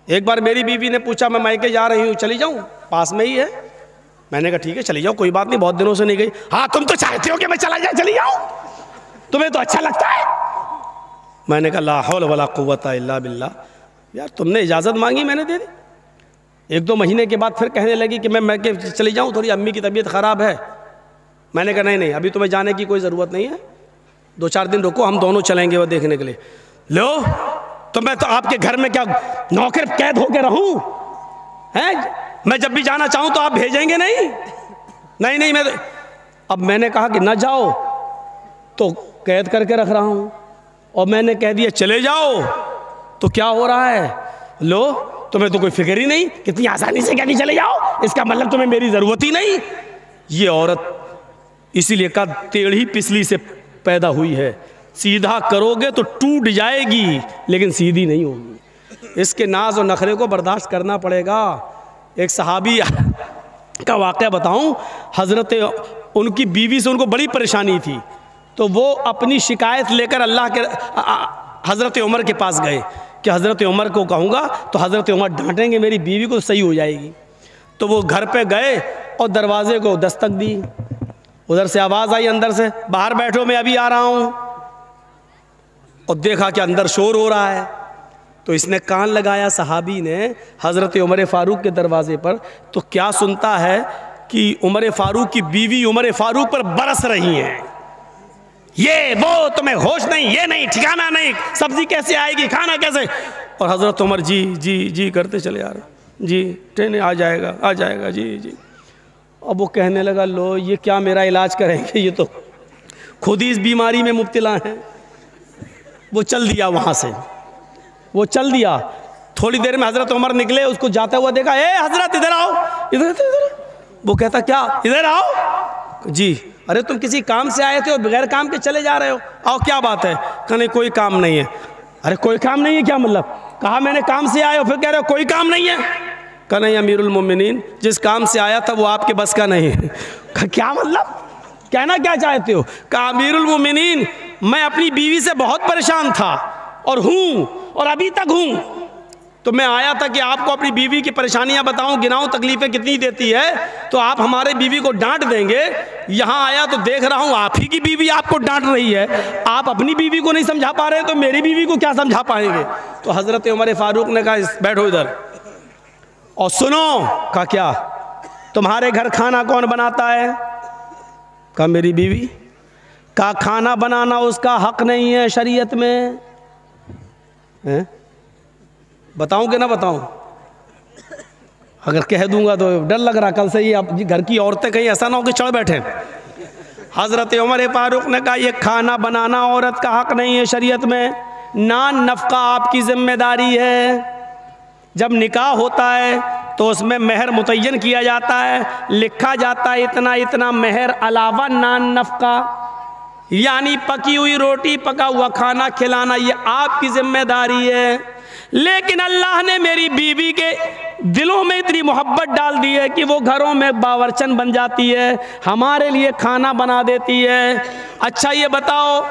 एक बार मेरी बीवी ने पूछा मैं मायके जा रही हूँ, चली जाऊँ, पास में ही है। मैंने कहा ठीक है चली जाओ, कोई बात नहीं, बहुत दिनों से नहीं गई। हाँ तुम तो चाहते हो कि मैं चला जाए, चली जाऊँ, तुम्हें तो अच्छा लगता है। मैंने कहा ला हौल वला कुव्वता इल्ला बिल्लाह, यार तुमने इजाज़त मांगी मैंने दे दी। 1-2 महीने के बाद फिर कहने लगी कि मैं के चली जाऊँ, थोड़ी अम्मी की तबीयत ख़राब है। मैंने कहा नहीं अभी तुम्हें जाने की कोई ज़रूरत नहीं है, 2-4 दिन रुको, हम दोनों चलेंगे वो देखने के लिए। लो तो मैं तो आपके घर में क्या नौकर कैद होकर रहूं हैं? मैं जब भी जाना चाहूं तो आप भेजेंगे नहीं? नहीं मैं तो, अब मैंने कहा कि ना जाओ तो कैद करके रख रहा हूं, और मैंने कह दिया चले जाओ तो क्या हो रहा है? लो तुम्हें तो कोई फिक्र ही नहीं, कितनी आसानी से कहती चले जाओ, इसका मतलब तुम्हें मेरी ज़रूरत ही नहीं। ये औरत इसीलिए का टेढ़ी पिछली से पैदा हुई है, सीधा करोगे तो टूट जाएगी लेकिन सीधी नहीं होगी। इसके नाज और नखरे को बर्दाश्त करना पड़ेगा। एक सहाबी का वाक़या बताऊं, हज़रत उनकी बीवी से उनको बड़ी परेशानी थी, तो वो अपनी शिकायत लेकर अल्लाह के हज़रत उमर के पास गए कि हज़रत उमर को कहूँगा तो हज़रत उमर डांटेंगे, मेरी बीवी को सही हो जाएगी। तो वो घर पे गए और दरवाजे को दस्तक दी, उधर से आवाज़ आई अंदर से, बाहर बैठो मैं अभी आ रहा हूँ। और देखा कि अंदर शोर हो रहा है, तो इसने कान लगाया सहाबी ने हज़रत उमर फ़ारूक के दरवाजे पर, तो क्या सुनता है कि उमर फ़ारूक की बीवी उमर फ़ारूक पर बरस रही हैं, ये वो तुम्हें होश नहीं, ये नहीं, ठिकाना नहीं, सब्जी कैसे आएगी, खाना कैसे। और हज़रत उमर जी जी जी करते चले आ रहे, जी ट्रेन आ जाएगा जी जी। अब वो कहने लगा लो ये क्या मेरा इलाज करेंगे, ये तो खुद ही इस बीमारी में मुब्तला हैं। वो चल दिया, वहाँ से वो चल दिया। थोड़ी देर में हज़रत उमर निकले, उसको जाता हुआ देखा, ए हज़रत इधर आओ, इधर। वो कहता क्या, इधर आओ। जी अरे तुम किसी काम से आए थे और बगैर काम के चले जा रहे हो, आओ क्या बात है? कहने कोई काम नहीं है। अरे कोई काम नहीं है क्या मतलब? कहा मैंने काम से आए हो, फिर कह रहे हो कोई काम नहीं है। कहा नहीं अमीरुल मोमिनीन, जिस काम से आया था वो आपके बस का नहीं है। क्या मतलब, कहना क्या चाहते हो? कहा अमीरुल मोमिनीन मैं अपनी बीवी से बहुत परेशान था और हूँ और अभी तक हूँ, तो मैं आया था कि आपको अपनी बीवी की परेशानियां बताऊं, गिनाऊं तकलीफ़ें कितनी देती है, तो आप हमारे बीवी को डांट देंगे। यहाँ आया तो देख रहा हूँ आप ही की बीवी आपको डांट रही है, आप अपनी बीवी को नहीं समझा पा रहे तो मेरी बीवी को क्या समझा पाएंगे? तो हज़रत उमर फ़ारूक ने कहा बैठो इधर और सुनो। कहा क्या? तुम्हारे घर खाना कौन बनाता है? कहा मेरी बीवी। कहा खाना बनाना उसका हक नहीं है शरीयत में है? बताऊं कि ना बताऊं? अगर कह दूंगा तो डर लग रहा कल से ही आप घर की औरतें कहीं ऐसा ना हो कि चढ़ बैठे। हज़रत उमर फ़ारूक ने कहा ये खाना बनाना औरत का हक नहीं है शरीयत में, नान नफ़का आपकी ज़िम्मेदारी है। जब निकाह होता है तो उसमें महर मुतय्यन किया जाता है, लिखा जाता है इतना इतना महर अलावा नान नफ़का, यानी पकी हुई रोटी पका हुआ खाना खिलाना ये आपकी ज़िम्मेदारी है। लेकिन अल्लाह ने मेरी बीवी के दिलों में इतनी मोहब्बत डाल दी है कि वो घरों में बावर्चन बन जाती है, हमारे लिए खाना बना देती है। अच्छा ये बताओ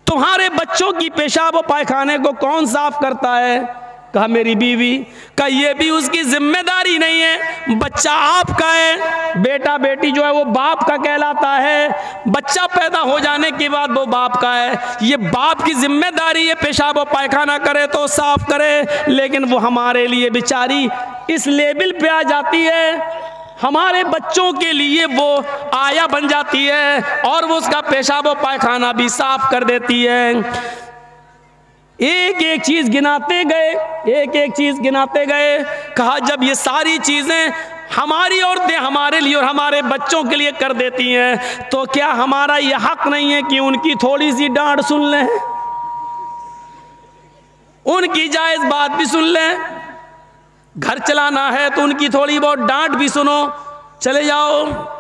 तुम्हारे बच्चों की पेशाब और पायखाने को कौन साफ करता है? कहा मेरी बीवी। कहा ये भी उसकी जिम्मेदारी नहीं है, बच्चा आपका है। बेटा बेटी जो है वो बाप का कहलाता है, बच्चा पैदा हो जाने के बाद वो बाप का है। ये बाप की जिम्मेदारी है पेशाब और पायखाना करे तो साफ करे, लेकिन वो हमारे लिए बेचारी इस लेवल पे आ जाती है, हमारे बच्चों के लिए वो आया बन जाती है और वो उसका पेशाब और पायखाना भी साफ कर देती है। एक एक चीज गिनाते गए, एक एक चीज गिनाते गए। कहा जब ये सारी चीजें हमारी औरतें हमारे लिए और हमारे बच्चों के लिए कर देती हैं, तो क्या हमारा ये हक नहीं है कि उनकी थोड़ी सी डांट सुन लें, उनकी जायज बात भी सुन लें? घर चलाना है तो उनकी थोड़ी बहुत डांट भी सुनो, चले जाओ।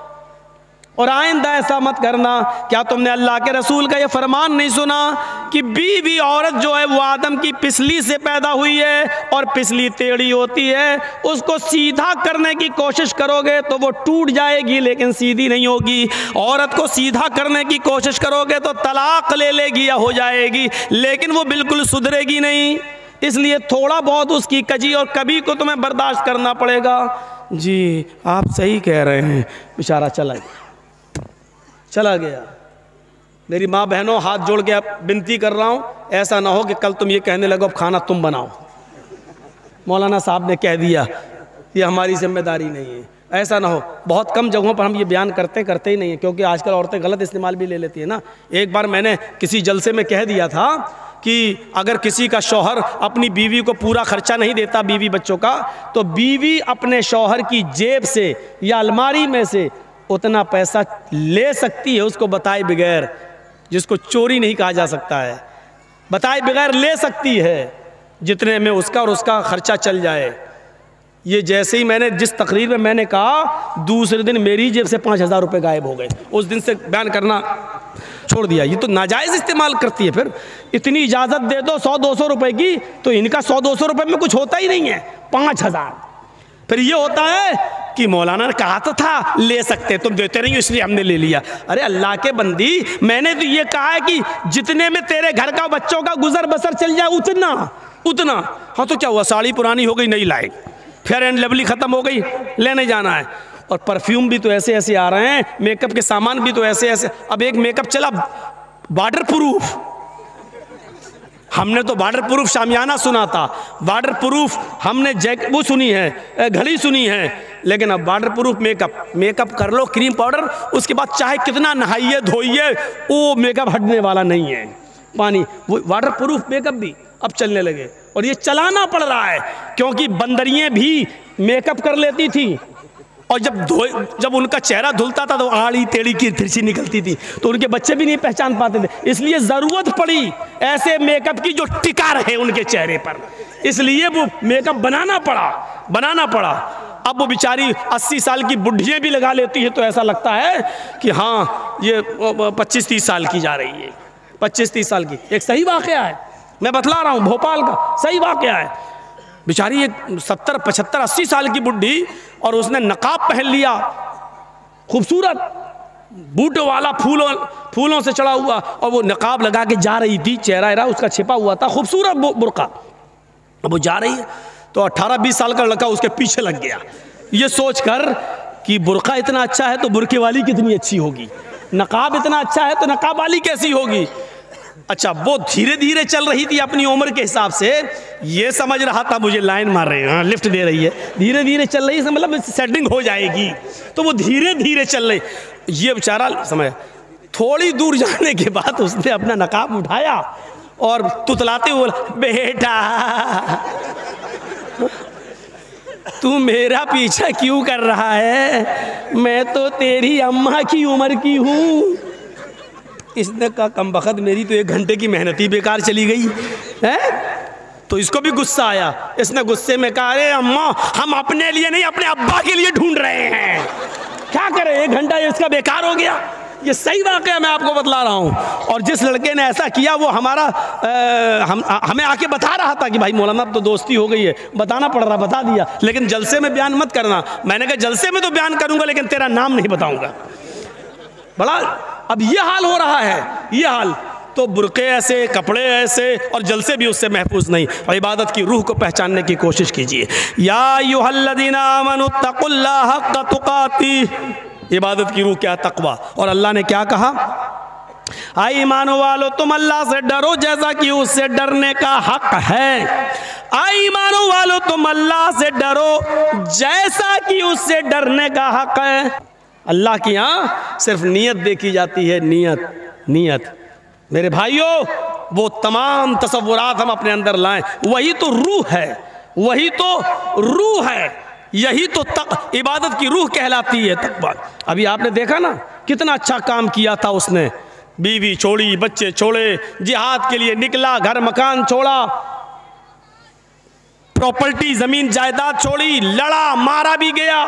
और आइंदा ऐसा मत करना। क्या तुमने अल्लाह के रसूल का ये फरमान नहीं सुना कि बीवी औरत जो है वो आदम की पिछली से पैदा हुई है और पिछली टेढ़ी होती है, उसको सीधा करने की कोशिश करोगे तो वो टूट जाएगी लेकिन सीधी नहीं होगी। औरत को सीधा करने की कोशिश करोगे तो तलाक ले लेगी या हो जाएगी, लेकिन वो बिल्कुल सुधरेगी नहीं। इसलिए थोड़ा बहुत उसकी कजी और कभी को तुम्हें बर्दाश्त करना पड़ेगा। जी आप सही कह रहे हैं। बेचारा चला गया। मेरी माँ बहनों, हाथ जोड़ के अब विनती कर रहा हूँ, ऐसा ना हो कि कल तुम ये कहने लगो अब खाना तुम बनाओ, मौलाना साहब ने कह दिया, ये हमारी जिम्मेदारी नहीं है। ऐसा ना हो। बहुत कम जगहों पर हम ये बयान करते ही नहीं है, क्योंकि आजकल औरतें गलत इस्तेमाल भी ले लेती है ना। एक बार मैंने किसी जलसे में कह दिया था कि अगर किसी का शौहर अपनी बीवी को पूरा खर्चा नहीं देता, बीवी बच्चों का, तो बीवी अपने शौहर की जेब से या अलमारी में से उतना पैसा ले सकती है, उसको बताए बगैर, जिसको चोरी नहीं कहा जा सकता है, बताए बगैर ले सकती है, जितने में उसका और उसका खर्चा चल जाए। ये जैसे ही मैंने जिस तकरीर में मैंने कहा, दूसरे दिन मेरी जेब से 5,000 रुपये गायब हो गए। उस दिन से बयान करना छोड़ दिया। ये तो नाजायज़ इस्तेमाल करती है। फिर इतनी इजाज़त दे दो 100-200 रुपये की, तो इनका 100-200 रुपये में कुछ होता ही नहीं है, 5,000। फिर ये होता है कि मौलाना ने कहा तो था ले सकते, तुम देते नहीं हो इसलिए हमने ले लिया। अरे अल्लाह के बंदी, मैंने तो ये कहा है कि जितने में तेरे घर का बच्चों का गुजर बसर चल जाए उतना। हाँ तो क्या हुआ, साड़ी पुरानी हो गई नहीं लाए, फेयर एंड लवली ख़त्म हो गई, लेने जाना है। और परफ्यूम भी तो ऐसे ऐसे आ रहे हैं, मेकअप के सामान भी तो ऐसे ऐसे। अब एक मेकअप चला वाटर प्रूफ, हमने तो वाटर प्रूफ शामियाना सुना था, वाटर प्रूफ हमने वो सुनी है, घड़ी सुनी है, लेकिन अब वाटर प्रूफ मेकअप कर लो, क्रीम पाउडर, उसके बाद चाहे कितना नहाइए धोइए, वो मेकअप हटने वाला नहीं है। पानी वो वाटर प्रूफ मेकअप भी अब चलने लगे, और ये चलाना पड़ रहा है, क्योंकि बंदरियाँ भी मेकअप कर लेती थी, और जब उनका चेहरा धुलता था तो आड़ी टेढ़ी की तिरछी निकलती थी, तो उनके बच्चे भी नहीं पहचान पाते थे। इसलिए ज़रूरत पड़ी ऐसे मेकअप की जो टिका रहे उनके चेहरे पर, इसलिए वो मेकअप बनाना पड़ा। अब वो बेचारी 80 साल की बुढ़ियाँ भी लगा लेती है, तो ऐसा लगता है कि हाँ ये 25-30 साल की जा रही है, 25-30 साल की। एक सही वाक़या है, मैं बतला रहा हूँ, भोपाल का सही वाक़या है। बेचारी एक 70, 75, 80 साल की बुढ़ी, और उसने नकाब पहन लिया, खूबसूरत बूट वाला, फूलों से चढ़ा हुआ, और वो नकाब लगा के जा रही थी, चेहरा उसका छिपा हुआ था, खूबसूरत बुर्का। अब वो जा रही है तो 18-20 साल का लड़का उसके पीछे लग गया, ये सोचकर कि बुर्का इतना अच्छा है तो बुर्के वाली कितनी अच्छी होगी, नकाब इतना अच्छा है तो नकाब वाली कैसी होगी। अच्छा, वो धीरे धीरे चल रही थी अपनी उम्र के हिसाब से, ये समझ रहा था मुझे लाइन मार रही है, हाँ लिफ्ट दे रही है, धीरे धीरे चल रही है, मतलब सेटिंग हो जाएगी, तो वो धीरे धीरे चल रही। ये बेचारा समझ, थोड़ी दूर जाने के बाद उसने अपना नकाब उठाया और तुतलाते हुए बोला, बेटा तू मेरा पीछा क्यों कर रहा है, मैं तो तेरी अम्मा की उम्र की हूँ। इसने कहा कमबख्त, मेरी तो 1 घंटे की मेहनत ही बेकार चली गई है। तो इसको भी गुस्सा आया, इसने गुस्से में कहा, अरे अम्मा हम अपने लिए नहीं अपने अब्बा के लिए ढूंढ रहे हैं, क्या करें, 1 घंटा इसका बेकार हो गया। ये सही वाक़या मैं आपको बतला रहा हूँ। और जिस लड़के ने ऐसा किया वो हमें आके बता रहा था कि भाई मौलाना अब तो दोस्ती हो गई है, बताना पड़ रहा, बता दिया, लेकिन जलसे में बयान मत करना। मैंने कहा जलसे में तो बयान करूँगा, लेकिन तेरा नाम नहीं बताऊँगा। बड़ा अब ये हाल हो रहा है, ये हाल, तो बुर्के ऐसे, कपड़े ऐसे, और जलसे भी उससे महफूज नहीं। और इबादत की रूह को पहचानने की कोशिश कीजिए। या अय्युहल्लज़ीना आमनू तक़ुल्लाह हक़्क़ तुक़ातिह, इबादत की रूह क्या, तक़वा। और अल्लाह ने क्या कहा, आई ईमानो वालो तुम अल्लाह से डरो जैसा कि उससे डरने का हक है। आई ईमानो वालो तुम अल्लाह से डरो जैसा कि उससे डरने का हक है। अल्लाह की यहाँ सिर्फ नीयत देखी जाती है, नीयत। मेरे भाइयों, वो तमाम तसव्वुरात हम अपने अंदर लाएं, वही तो रूह है, यही तो इबादत की रूह कहलाती है, तक़वा। अभी आपने देखा ना कितना अच्छा काम किया था उसने, बीवी छोड़ी, बच्चे छोड़े, जिहाद के लिए निकला, घर मकान छोड़ा, प्रॉपर्टी ज़मीन जायदाद छोड़ी, लड़ा, मारा भी गया,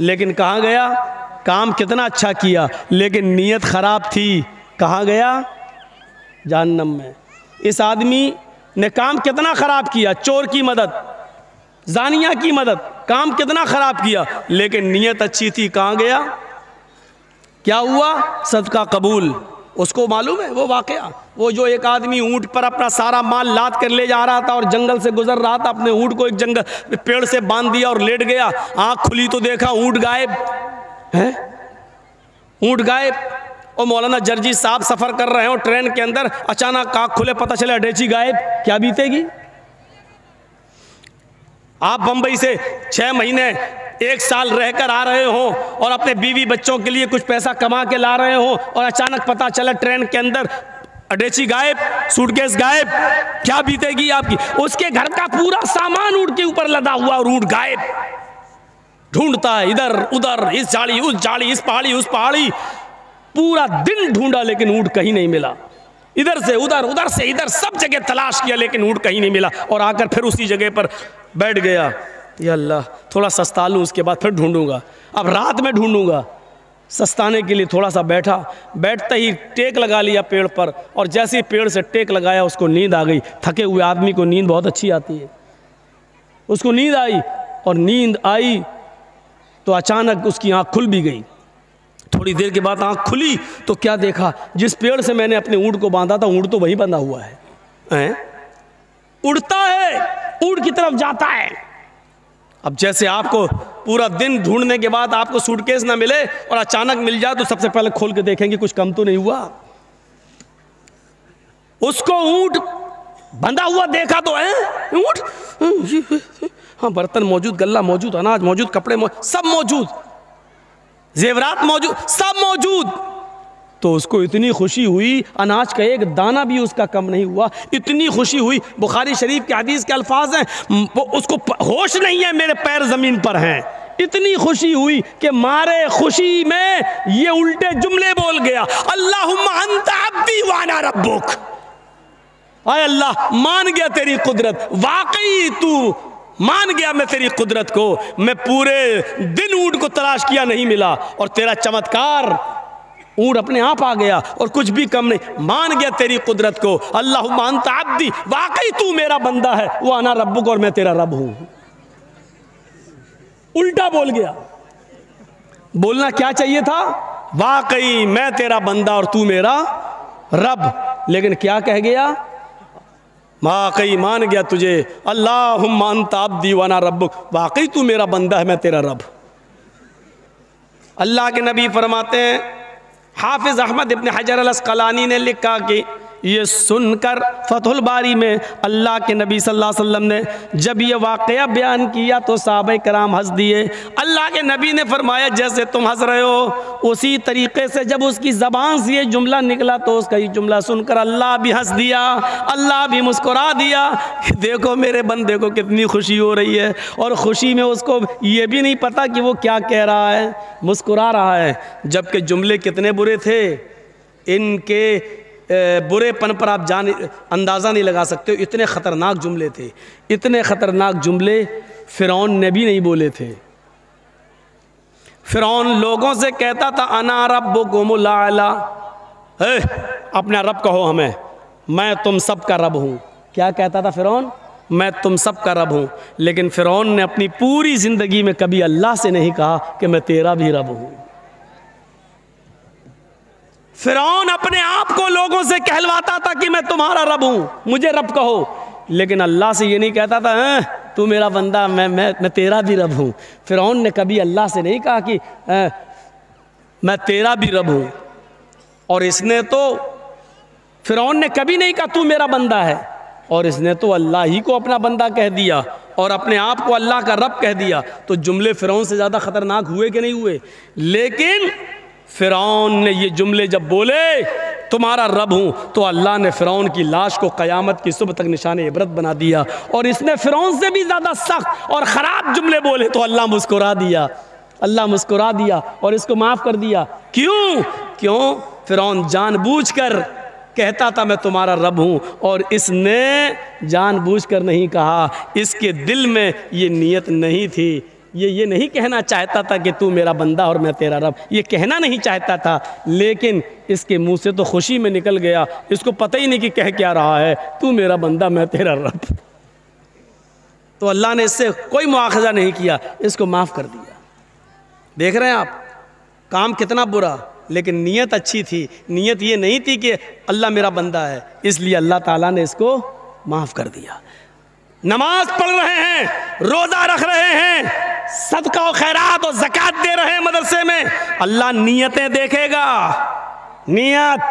लेकिन कहाँ गया, काम कितना अच्छा किया, लेकिन नीयत ख़राब थी, कहाँ गया, जहन्नम में। इस आदमी ने काम कितना ख़राब किया, चोर की मदद, जानिया की मदद, काम कितना ख़राब किया, लेकिन नीयत अच्छी थी, कहाँ गया, क्या हुआ, सदका कबूल। उसको मालूम है वो वाकया, वो जो एक आदमी ऊँट पर अपना सारा माल लाद कर ले जा रहा था और जंगल से गुजर रहा था, अपने ऊँट को एक जंगल पेड़ से बांध दिया और लेट गया, आँख खुली तो देखा ऊँट गायब है, ऊँट गायब। और मौलाना जर्जी साहब सफ़र कर रहे हो ट्रेन के अंदर, अचानक आँख खुले पता चला अटैची गायब, क्या बीतेगी। आप बंबई से 6 महीने 1 साल रहकर आ रहे हो और अपने बीवी बच्चों के लिए कुछ पैसा कमा के ला रहे हो और अचानक पता चला ट्रेन के अंदर अटैची गायब, सूटकेस गायब, क्या बीतेगी आपकी। उसके घर का पूरा सामान ऊँट के ऊपर लदा हुआ और ऊँट गायब, ढूंढता है इधर उधर, इस झाड़ी उस झाड़ी, इस पहाड़ी उस पहाड़ी, पूरा दिन ढूंढा लेकिन ऊँट कहीं नहीं मिला। इधर से उधर, उधर से इधर, सब जगह तलाश किया लेकिन ऊँट कहीं नहीं मिला। और आकर फिर उसी जगह पर बैठ गया, या अल्लाह थोड़ा सस्ता लूँ उसके बाद फिर ढूंढूंगा, अब रात में ढूंढूंगा। सस्ताने के लिए थोड़ा सा बैठा, बैठते ही टेक लगा लिया पेड़ पर, और जैसे ही पेड़ से टेक लगाया उसको नींद आ गई। थके हुए आदमी को नींद बहुत अच्छी आती है, उसको नींद आई, और नींद आई तो अचानक उसकी आँख खुल भी गई। थोड़ी देर के बाद आँख खुली तो क्या देखा, जिस पेड़ से मैंने अपने ऊँट को बांधा था ऊँट तो वहीं बंधा हुआ है, उड़ता है, ऊँट की तरफ जाता है। अब जैसे आपको पूरा दिन ढूंढने के बाद आपको सूटकेस ना मिले और अचानक मिल जाए तो सबसे पहले खोल के देखेंगे कुछ कम तो नहीं हुआ। उसको ऊँट बंधा हुआ देखा तो है, ऊँट, हाँ बर्तन मौजूद, गल्ला मौजूद, अनाज मौजूद, कपड़े मौजूद, सब मौजूद, जेवरात मौजूद, सब मौजूद। तो उसको इतनी खुशी हुई, अनाज का एक दाना भी उसका कम नहीं हुआ, इतनी खुशी हुई। बुखारी शरीफ के हदीस के अल्फाज हैं, वो उसको होश नहीं है मेरे पैर ज़मीन पर हैं, इतनी खुशी हुई कि मारे खुशी में ये उल्टे जुमले बोल गया, अल्लाहुम्मा अंता अब्दी व अना रब्बुक। आय अल्लाह, मान गया तेरी कुदरत, वाकई तू मान गया मैं तेरी कुदरत को, मैं पूरे दिन ऊँट को तलाश किया नहीं मिला, और तेरा चमत्कार, ऊँट अपने आप आ गया और कुछ भी कम नहीं। मान गया तेरी कुदरत को, अल्लाहुम्मा अंता अब्दी, वाकई तू मेरा बंदा है, वो अना रब्बुक, और मैं तेरा रब हूं। उल्टा बोल गया। बोलना क्या चाहिए था, वाकई मैं तेरा बंदा और तू मेरा रब, लेकिन क्या कह गया, वाकई मान गया तुझे, अल्लाहुम्मा अंता अब्दी व अना रब्बुक, वाकई तू मेरा बंदा है मैं तेरा रब। अल्लाह के नबी फरमाते हैं, हाफिज़ अहमद इब्न हजर अल अस्क़लानी ने लिखा कि ये सुनकर फतहुल बारी में अल्लाह के नबी सल्लल्लाहु अलैहि वसल्लम ने जब ये वाक़या बयान किया तो सहाबा कराम हंस दिए। अल्लाह के नबी ने फरमाया जैसे तुम हंस रहे हो उसी तरीक़े से जब उसकी ज़बान से ये जुमला निकला तो उसका ये जुमला सुनकर अल्लाह भी हंस दिया, अल्लाह भी मुस्कुरा दिया। देखो मेरे बंदे को कितनी खुशी हो रही है, और ख़ुशी में उसको ये भी नहीं पता कि वो क्या कह रहा है, मुस्कुरा रहा है। जबकि जुमले कितने बुरे थे, इनके बुरेपन पर आप अंदाज़ा नहीं लगा सकते, इतने ख़तरनाक जुमले थे, इतने ख़तरनाक जुमले फ़िरौन ने भी नहीं बोले थे। फ़िरौन लोगों से कहता था अना रब्बुकुमुल आला, अपना रब कहो हमें, मैं तुम सब का रब हूँ। क्या कहता था फ़िरौन, मैं तुम सब का रब हूँ। लेकिन फ़िरौन ने अपनी पूरी ज़िंदगी में कभी अल्लाह से नहीं कहा कि मैं तेरा भी रब हूँ। फ़िरौन अपने आप को लोगों से कहलवाता था कि मैं तुम्हारा रब हूँ, मुझे रब कहो, लेकिन अल्लाह से ये नहीं कहता था तू मेरा बंदा, मैं तेरा भी रब हूँ। फ़िरौन ने कभी अल्लाह से नहीं कहा कि मैं तेरा भी रब हूँ, और इसने तो फ़िरौन ने कभी नहीं कहा तू मेरा बंदा है, और इसने तो अल्लाह ही को अपना बंदा कह दिया और अपने आप को अल्लाह का रब कह दिया। तो जुमले फ़िरौन से ज़्यादा ख़तरनाक हुए कि नहीं हुए? लेकिन फ़िरौन ने ये जुमले जब बोले तुम्हारा रब हूँ, तो अल्लाह ने फ़िरौन की लाश को क़यामत की सुबह तक निशान इबरत बना दिया। और इसने फ़िरौन से भी ज़्यादा सख्त और ख़राब जुमले बोले तो अल्लाह मुस्कुरा दिया, अल्लाह मुस्कुरा दिया और इसको माफ़ कर दिया। क्यों? फ़िरौन जानबूझकर कहता था मैं तुम्हारा रब हूँ, और इसने जानबूझकर नहीं कहा, इसके दिल में ये नीयत नहीं थी, ये नहीं कहना चाहता था कि तू मेरा बंदा और मैं तेरा रब, ये कहना नहीं चाहता था, लेकिन इसके मुंह से तो खुशी में निकल गया, इसको पता ही नहीं कि कह क्या रहा है, तू मेरा बंदा मैं तेरा रब। तो अल्लाह ने इससे कोई मुआखज़ा नहीं किया, इसको माफ़ कर दिया। देख रहे हैं आप काम कितना बुरा। लेकिन नीयत अच्छी थी। नीयत ये नहीं थी कि अल्लाह मेरा बंदा है, इसलिए अल्लाह ताला ने इसको माफ़ कर दिया। नमाज पढ़ रहे हैं, रोज़ा रख रहे हैं, सदका और खैरात और ज़कात दे रहे हैं मदरसे में, अल्लाह नीयतें देखेगा। नीयत